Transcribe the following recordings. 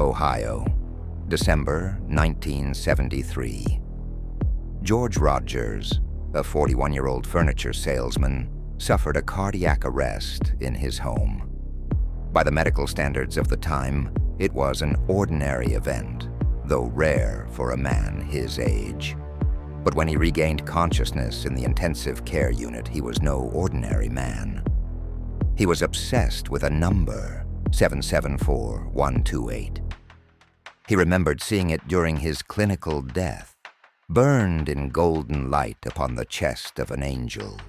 Ohio, December 1973. George Rogers, a 41-year-old furniture salesman, suffered a cardiac arrest in his home. By the medical standards of the time, it was an ordinary event, though rare for a man his age. But when he regained consciousness in the intensive care unit, he was no ordinary man. He was obsessed with a number, 774128. He remembered seeing it during his clinical death, burned in golden light upon the chest of an angel.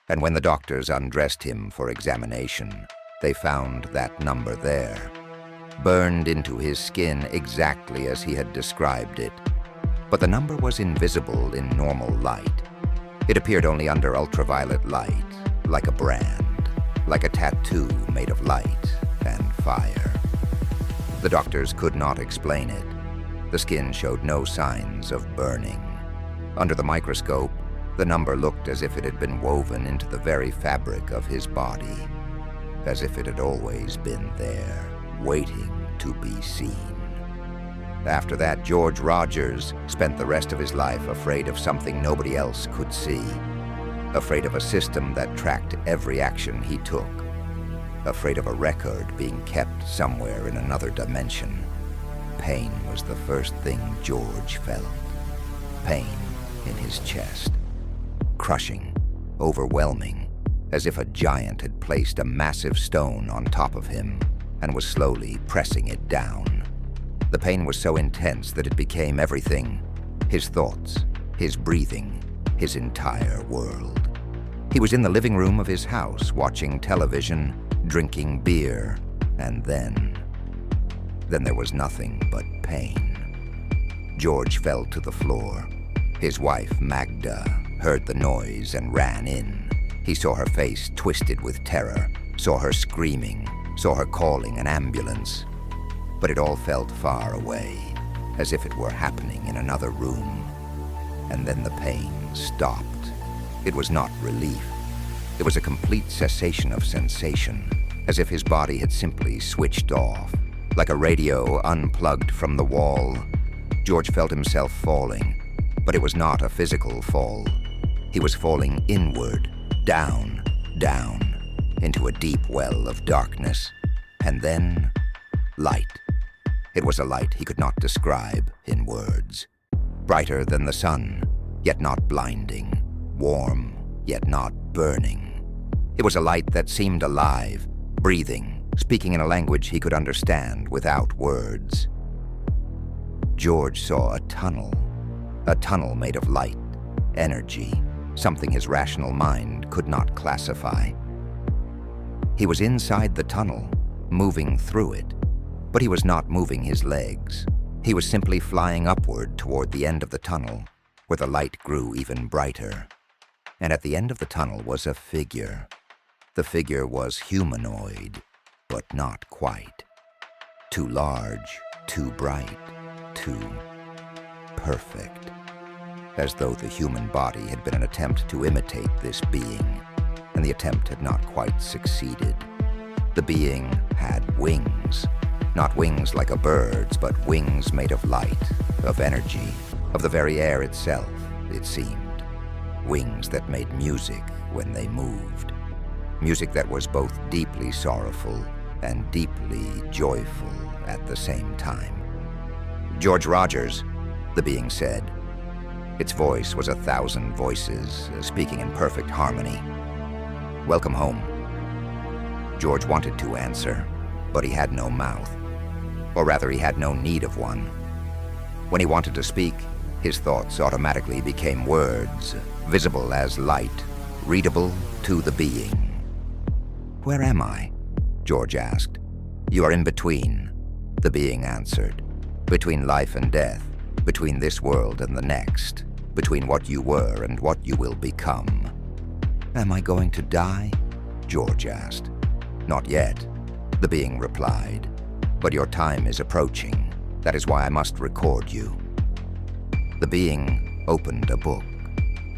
And when the doctors undressed him for examination, they found that number there, burned into his skin exactly as he had described it. But the number was invisible in normal light. It appeared only under ultraviolet light, like a brand, like a tattoo made of light and fire. The doctors could not explain it. The skin showed no signs of burning. Under the microscope, the number looked as if it had been woven into the very fabric of his body, as if it had always been there, waiting to be seen. After that, George Rogers spent the rest of his life afraid of something nobody else could see, afraid of a system that tracked every action he took, afraid of a record being kept somewhere in another dimension. Pain was the first thing George felt. Pain in his chest. Crushing, overwhelming, as if a giant had placed a massive stone on top of him and was slowly pressing it down. The pain was so intense that it became everything: his thoughts, his breathing, his entire world. He was in the living room of his house, watching television, drinking beer, and then there was nothing but pain. George fell to the floor. His wife, Magda, heard the noise and ran in. He saw her face twisted with terror, saw her screaming, saw her calling an ambulance. But it all felt far away, as if it were happening in another room. And then the pain stopped. It was not relief. It was a complete cessation of sensation, as if his body had simply switched off, like a radio unplugged from the wall. George felt himself falling, but it was not a physical fall. He was falling inward, down, into a deep well of darkness. And then, light. It was a light he could not describe in words. Brighter than the sun, yet not blinding. Warm, yet not burning. It was a light that seemed alive, breathing, speaking in a language he could understand without words. George saw a tunnel made of light, energy, something his rational mind could not classify. He was inside the tunnel, moving through it, but he was not moving his legs. He was simply flying upward toward the end of the tunnel, where the light grew even brighter. And at the end of the tunnel was a figure. The figure was humanoid, but not quite. Too large, too bright, too perfect. As though the human body had been an attempt to imitate this being, and the attempt had not quite succeeded. The being had wings. Not wings like a bird's, but wings made of light, of energy, of the very air itself, it seemed. Wings that made music when they moved. Music that was both deeply sorrowful and deeply joyful at the same time. "George Rogers," the being said. Its voice was 1,000 voices, speaking in perfect harmony. "Welcome home." George wanted to answer, but he had no mouth. Or rather, he had no need of one. When he wanted to speak, his thoughts automatically became words, visible as light, readable to the being. "Where am I?" George asked. "You are in between," the being answered. "Between life and death, between this world and the next, between what you were and what you will become." "Am I going to die?" George asked. "Not yet," the being replied. "But your time is approaching. That is why I must record you." The being opened a book.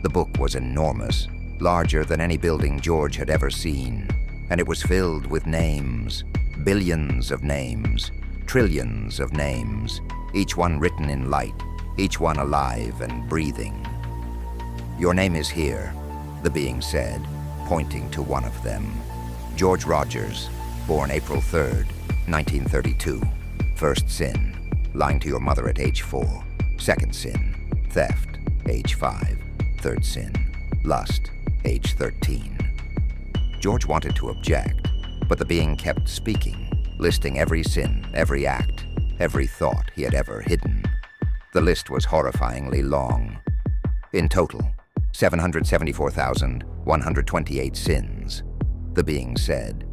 The book was enormous, larger than any building George had ever seen, and it was filled with names, billions of names, Trillions of names, each one written in light, each one alive and breathing. "Your name is here," the being said, pointing to one of them. "George Rogers, born April 3rd, 1932. First sin, lying to your mother at age 4. Second sin, theft, age 5. Third sin, lust, age 13. George wanted to object, but the being kept speaking, listing every sin, every act, every thought he had ever hidden. The list was horrifyingly long. In total, 774,128 sins, the being said.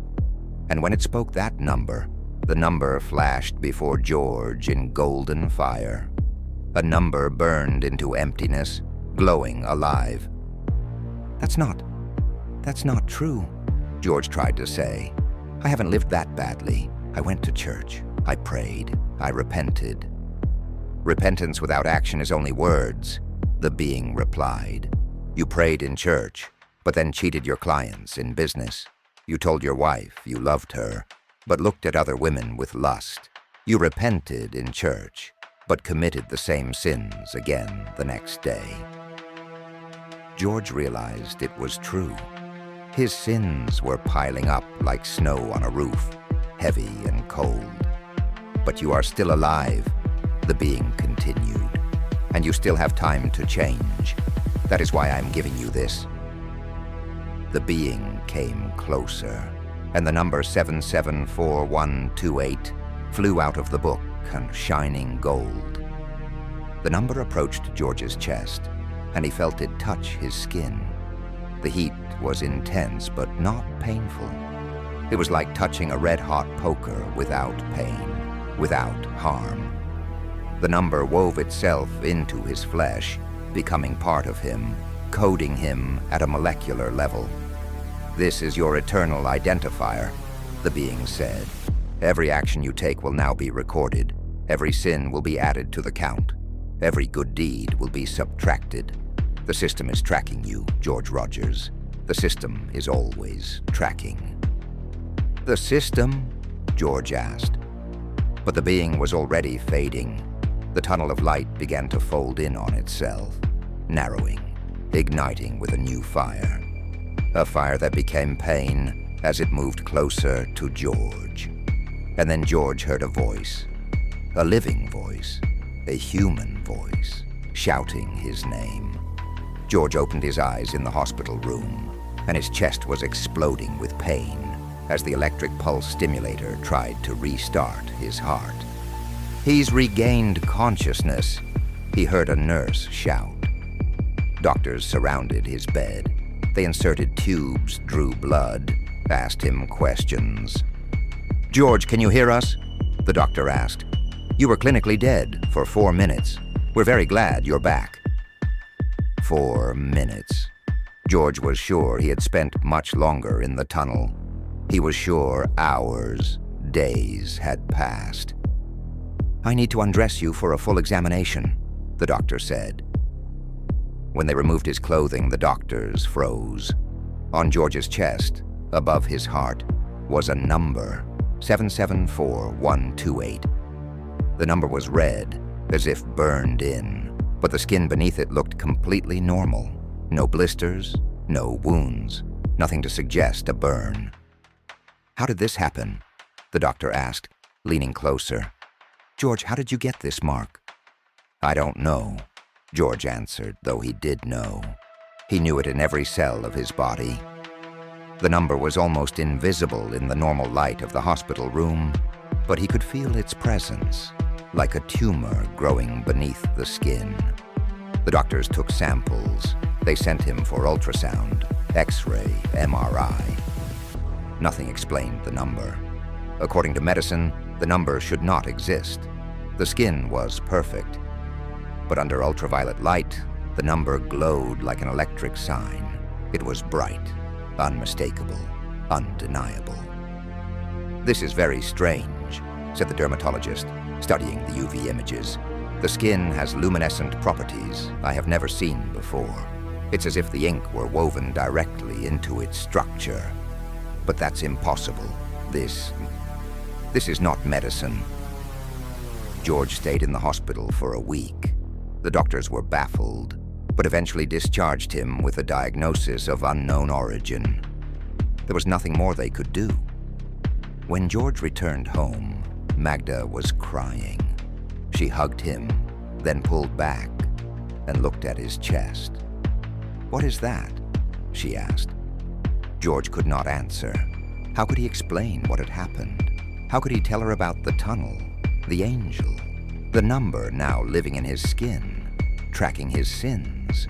And when it spoke that number, the number flashed before George in golden fire. A number burned into emptiness, glowing alive. That's not true," George tried to say. "I haven't lived that badly. I went to church. I prayed. I repented." "Repentance without action is only words," the being replied. "You prayed in church, but then cheated your clients in business. You told your wife you loved her, but looked at other women with lust. You repented in church, but committed the same sins again the next day." George realized it was true. His sins were piling up like snow on a roof, heavy and cold. "But you are still alive," the being continued, "and you still have time to change. That is why I'm giving you this." The being came closer, and the number 774128 flew out of the book in shining gold. The number approached George's chest, and he felt it touch his skin. The heat was intense but not painful. It was like touching a red-hot poker without pain, without harm. The number wove itself into his flesh, becoming part of him, coding him at a molecular level. "This is your eternal identifier," the being said. "Every action you take will now be recorded. Every sin will be added to the count. Every good deed will be subtracted. The system is tracking you, George Rogers. The system is always tracking." "The system?" George asked. But the being was already fading. The tunnel of light began to fold in on itself, narrowing, igniting with a new fire. A fire that became pain as it moved closer to George. And then George heard a voice, a living voice, a human voice, shouting his name. George opened his eyes in the hospital room, and his chest was exploding with pain as the electric pulse stimulator tried to restart his heart. "He's regained consciousness," he heard a nurse shout. Doctors surrounded his bed. They inserted tubes, drew blood, asked him questions. "George, can you hear us?" the doctor asked. "You were clinically dead for 4 minutes. We're very glad you're back." 4 minutes. George was sure he had spent much longer in the tunnel. He was sure hours, days had passed. "I need to undress you for a full examination," the doctor said. When they removed his clothing, the doctors froze. On George's chest, above his heart, was a number, 774128. The number was red, as if burned in, but the skin beneath it looked completely normal. No blisters, no wounds, nothing to suggest a burn. "How did this happen?" the doctor asked, leaning closer. "George, how did you get this mark?" "I don't know," George answered, though he did know. He knew it in every cell of his body. The number was almost invisible in the normal light of the hospital room, but he could feel its presence, like a tumor growing beneath the skin. The doctors took samples. They sent him for ultrasound, X-ray, MRI. Nothing explained the number. According to medicine, the number should not exist. The skin was perfect. But under ultraviolet light, the number glowed like an electric sign. It was bright, unmistakable, undeniable. "This is very strange," said the dermatologist, studying the UV images. "The skin has luminescent properties I have never seen before. It's as if the ink were woven directly into its structure. But that's impossible. This is not medicine." George stayed in the hospital for a week. The doctors were baffled, but eventually discharged him with a diagnosis of unknown origin. There was nothing more they could do. When George returned home, Magda was crying. She hugged him, then pulled back and looked at his chest. "What is that?" she asked. George could not answer. How could he explain what had happened? How could he tell her about the tunnel, the angel, the number now living in his skin, tracking his sins?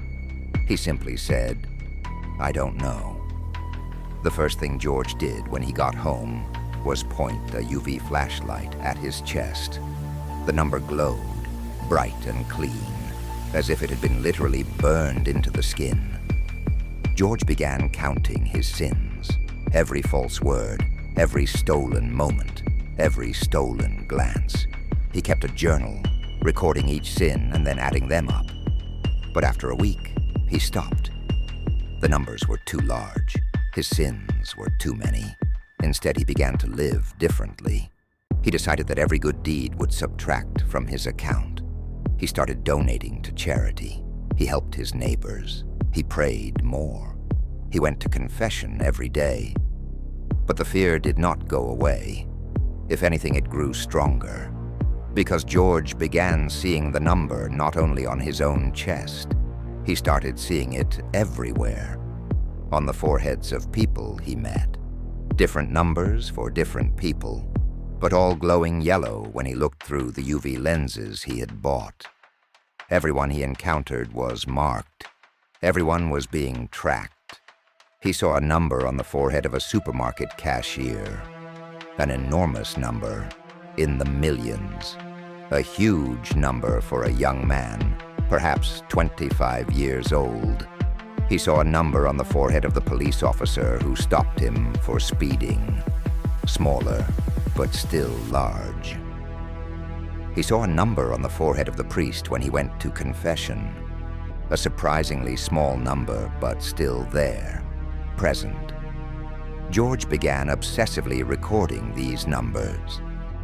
He simply said, "I don't know." The first thing George did when he got home was point a UV flashlight at his chest. The number glowed, bright and clean, as if it had been literally burned into the skin. George began counting his sins, every false word, every stolen moment, every stolen glance. He kept a journal, recording each sin and then adding them up. But after a week, he stopped. The numbers were too large. His sins were too many. Instead, he began to live differently. He decided that every good deed would subtract from his account. He started donating to charity. He helped his neighbors. He prayed more. He went to confession every day. But the fear did not go away. If anything, it grew stronger, because George began seeing the number not only on his own chest. He started seeing it everywhere, on the foreheads of people he met. Different numbers for different people, but all glowing yellow when he looked through the UV lenses he had bought. Everyone he encountered was marked. Everyone was being tracked. He saw a number on the forehead of a supermarket cashier, an enormous number in the millions, a huge number for a young man, perhaps 25 years old. He saw a number on the forehead of the police officer who stopped him for speeding, smaller but still large. He saw a number on the forehead of the priest when he went to confession, a surprisingly small number but still there, present. George began obsessively recording these numbers.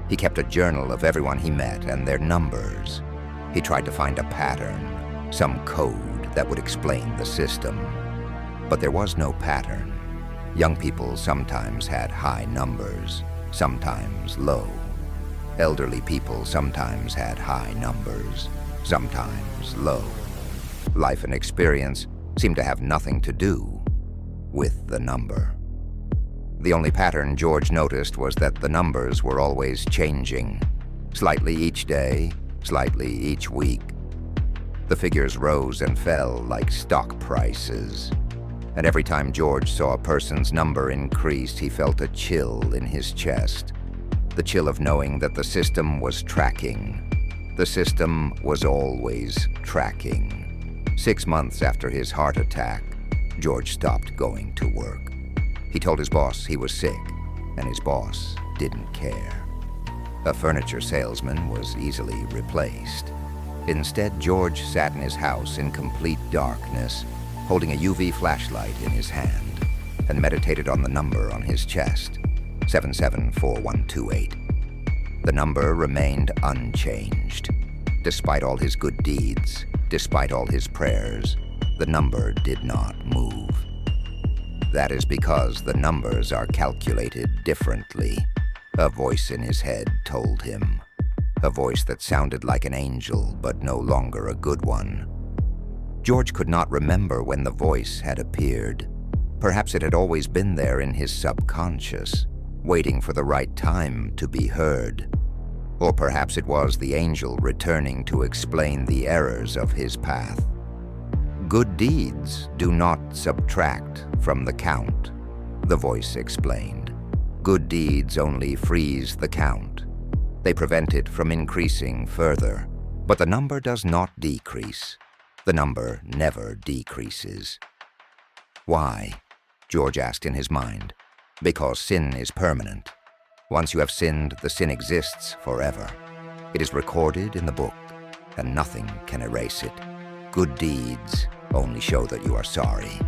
He kept a journal of everyone he met and their numbers. He tried to find a pattern, some code that would explain the system. But there was no pattern. Young people sometimes had high numbers, sometimes low. Elderly people sometimes had high numbers, sometimes low. Life and experience seemed to have nothing to do with the number. The only pattern George noticed was that the numbers were always changing, slightly each day, slightly each week. The figures rose and fell like stock prices, and every time George saw a person's number increase, he felt a chill in his chest, the chill of knowing that the system was tracking. The system was always tracking. 6 months after his heart attack, George stopped going to work. He told his boss he was sick, and his boss didn't care. A furniture salesman was easily replaced. Instead, George sat in his house in complete darkness, holding a UV flashlight in his hand, and meditated on the number on his chest, 774128. The number remained unchanged. Despite all his good deeds, despite all his prayers, the number did not move. That is because the numbers are calculated differently, a voice in his head told him. A voice that sounded like an angel, but no longer a good one. George could not remember when the voice had appeared. Perhaps it had always been there in his subconscious, waiting for the right time to be heard. Or perhaps it was the angel returning to explain the errors of his path. Good deeds do not subtract from the count, the voice explained. Good deeds only freeze the count. They prevent it from increasing further. But the number does not decrease. The number never decreases. Why? George asked in his mind. Because sin is permanent. Once you have sinned, the sin exists forever. It is recorded in the book, and nothing can erase it. Good deeds only show that you are sorry.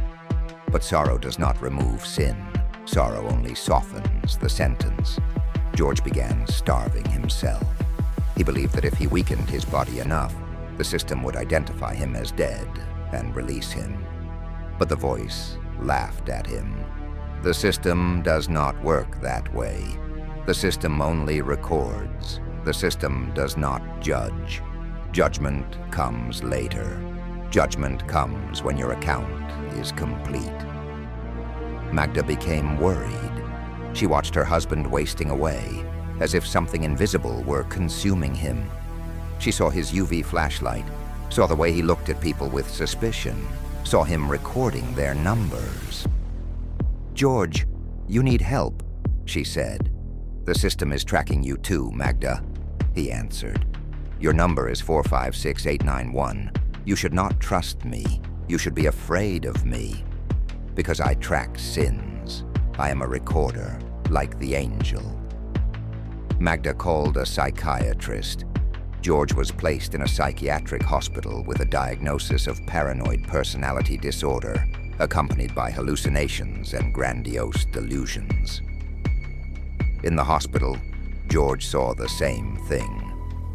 But sorrow does not remove sin. Sorrow only softens the sentence. George began starving himself. He believed that if he weakened his body enough, the system would identify him as dead and release him. But the voice laughed at him. The system does not work that way. The system only records. The system does not judge. Judgment comes later. Judgment comes when your account is complete. Magda became worried. She watched her husband wasting away, as if something invisible were consuming him. She saw his UV flashlight, saw the way he looked at people with suspicion, saw him recording their numbers. "George, you need help," she said. "The system is tracking you too, Magda," he answered. "Your number is 456891. You should not trust me. You should be afraid of me. Because I track sins. I am a recorder, like the angel." Magda called a psychiatrist. George was placed in a psychiatric hospital with a diagnosis of paranoid personality disorder, accompanied by hallucinations and grandiose delusions. In the hospital, George saw the same thing.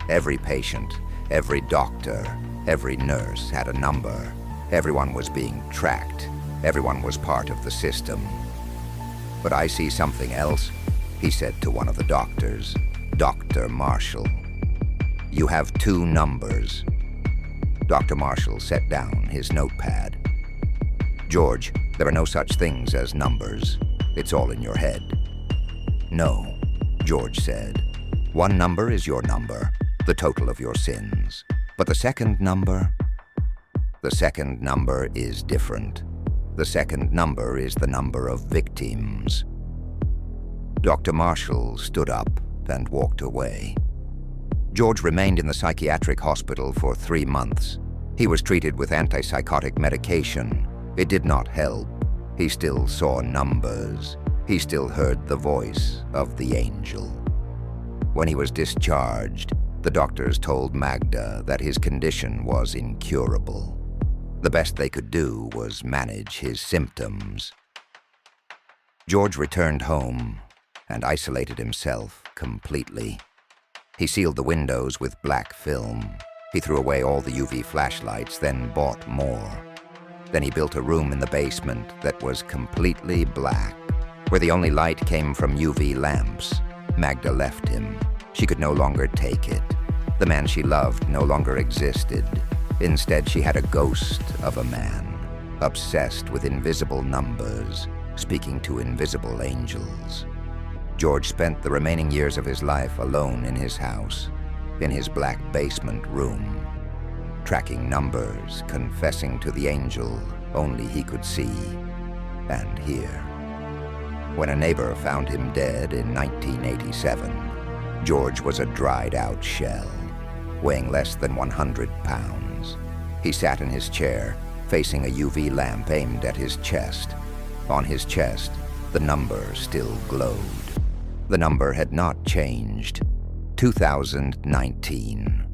Every patient, every doctor, every nurse had a number. Everyone was being tracked. Everyone was part of the system. "But I see something else," he said to one of the doctors, Dr. Marshall. "You have 2 numbers." Dr. Marshall set down his notepad. "George, there are no such things as numbers. It's all in your head." "No," George said. "One number is your number, the total of your sins. But the second number is different. The second number is the number of victims." Dr. Marshall stood up and walked away. George remained in the psychiatric hospital for 3 months. He was treated with antipsychotic medication. It did not help. He still saw numbers. He still heard the voice of the angel. When he was discharged, the doctors told Magda that his condition was incurable. The best they could do was manage his symptoms. George returned home and isolated himself completely. He sealed the windows with black film. He threw away all the UV flashlights, then bought more. Then he built a room in the basement that was completely black, where the only light came from UV lamps. Magda left him. She could no longer take it. The man she loved no longer existed. Instead, she had a ghost of a man, obsessed with invisible numbers, speaking to invisible angels. George spent the remaining years of his life alone in his house, in his black basement room, tracking numbers, confessing to the angel only he could see and hear. When a neighbor found him dead in 1987, George was a dried-out shell, weighing less than 100 pounds. He sat in his chair, facing a UV lamp aimed at his chest. On his chest, the number still glowed. The number had not changed. 2019.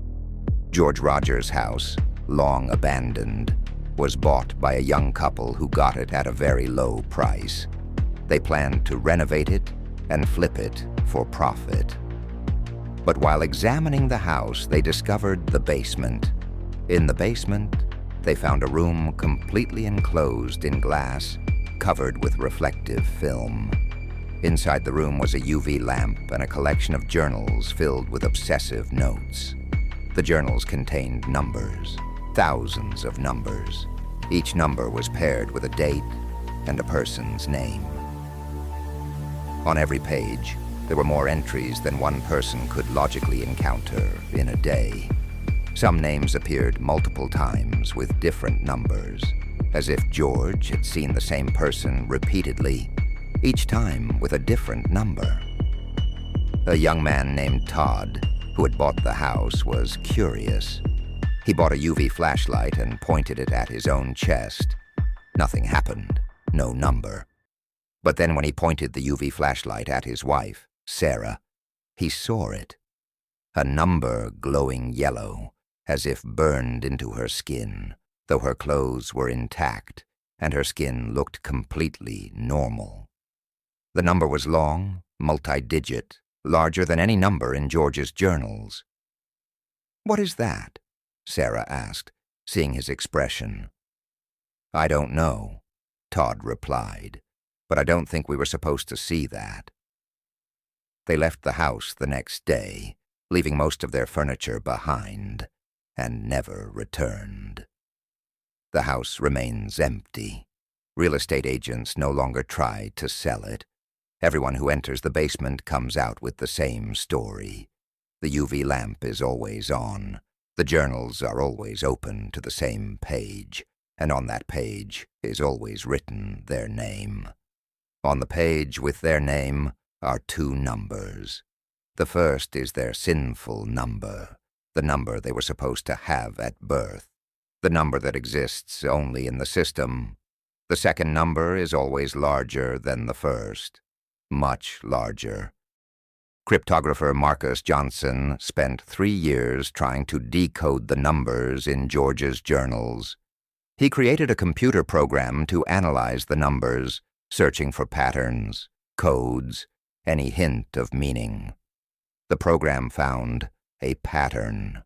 George Rogers' house, long abandoned, was bought by a young couple who got it at a very low price. They planned to renovate it and flip it for profit. But while examining the house, they discovered the basement. In the basement, they found a room completely enclosed in glass, covered with reflective film. Inside the room was a UV lamp and a collection of journals filled with obsessive notes. The journals contained numbers, thousands of numbers. Each number was paired with a date and a person's name. On every page, there were more entries than one person could logically encounter in a day. Some names appeared multiple times with different numbers, as if George had seen the same person repeatedly, each time with a different number. A young man named Todd, who had bought the house, was curious. He bought a UV flashlight and pointed it at his own chest. Nothing happened, no number. But then when he pointed the UV flashlight at his wife, Sarah, he saw it. A number glowing yellow, as if burned into her skin, though her clothes were intact and her skin looked completely normal. The number was long, multi-digit, larger than any number in George's journals. "What is that?" Sarah asked, seeing his expression. "I don't know," Todd replied, "but I don't think we were supposed to see that." They left the house the next day, leaving most of their furniture behind, and never returned. The house remains empty. Real estate agents no longer try to sell it. Everyone who enters the basement comes out with the same story. The UV lamp is always on. The journals are always open to the same page, and on that page is always written their name. On the page with their name are two numbers. The first is their sinful number, the number they were supposed to have at birth, the number that exists only in the system. The second number is always larger than the first, much larger. Cryptographer Marcus Johnson spent 3 years trying to decode the numbers in George's journals. He created a computer program to analyze the numbers, searching for patterns, codes, any hint of meaning. The program found a pattern.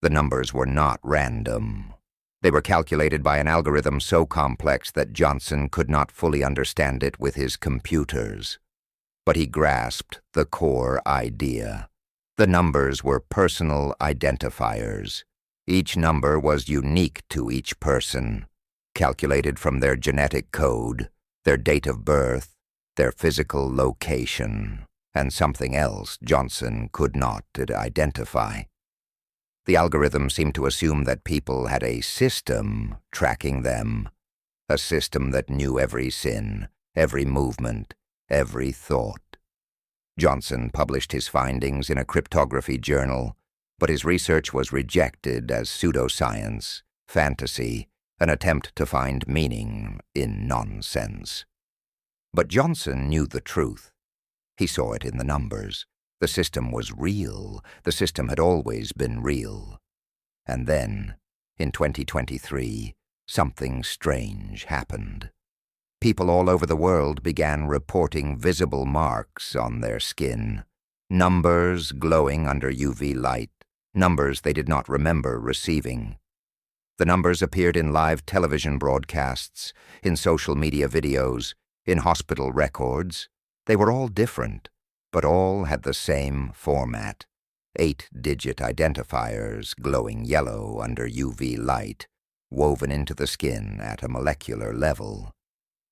The numbers were not random. They were calculated by an algorithm so complex that Johnson could not fully understand it with his computers. But he grasped the core idea. The numbers were personal identifiers. Each number was unique to each person, calculated from their genetic code, their date of birth, their physical location, and something else Johnson could not identify. The algorithm seemed to assume that people had a system tracking them, a system that knew every sin, every movement, every thought. Johnson published his findings in a cryptography journal, but his research was rejected as pseudoscience, fantasy, an attempt to find meaning in nonsense. But Johnson knew the truth. He saw it in the numbers. The system was real. The system had always been real. And then, in 2023, something strange happened. People all over the world began reporting visible marks on their skin, numbers glowing under UV light, numbers they did not remember receiving. The numbers appeared in live television broadcasts, in social media videos, in hospital records. They were all different, but all had the same format: 8-digit identifiers glowing yellow under UV light, woven into the skin at a molecular level.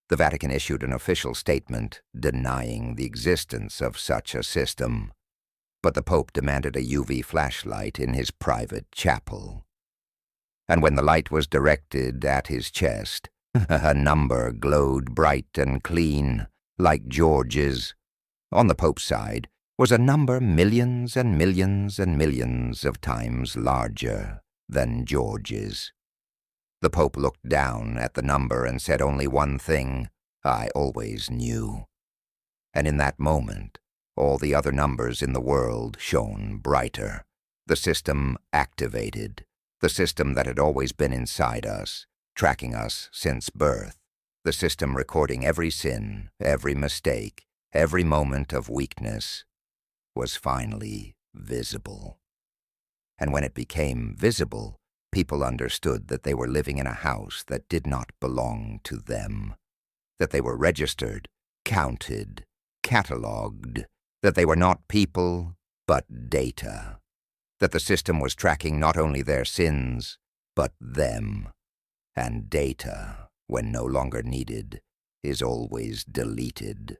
The Vatican issued an official statement denying the existence of such a system, but the Pope demanded a UV flashlight in his private chapel. And when the light was directed at his chest, a number glowed bright and clean, like George's. On the Pope's side was a number millions and millions and millions of times larger than George's. The Pope looked down at the number and said only one thing: "I always knew." And in that moment, all the other numbers in the world shone brighter. The system activated, the system that had always been inside us, tracking us since birth, the system recording every sin, every mistake, every moment of weakness, was finally visible. And when it became visible, people understood that they were living in a house that did not belong to them, that they were registered, counted, catalogued, that they were not people, but data, that the system was tracking not only their sins, but them, and data, when no longer needed, is always deleted.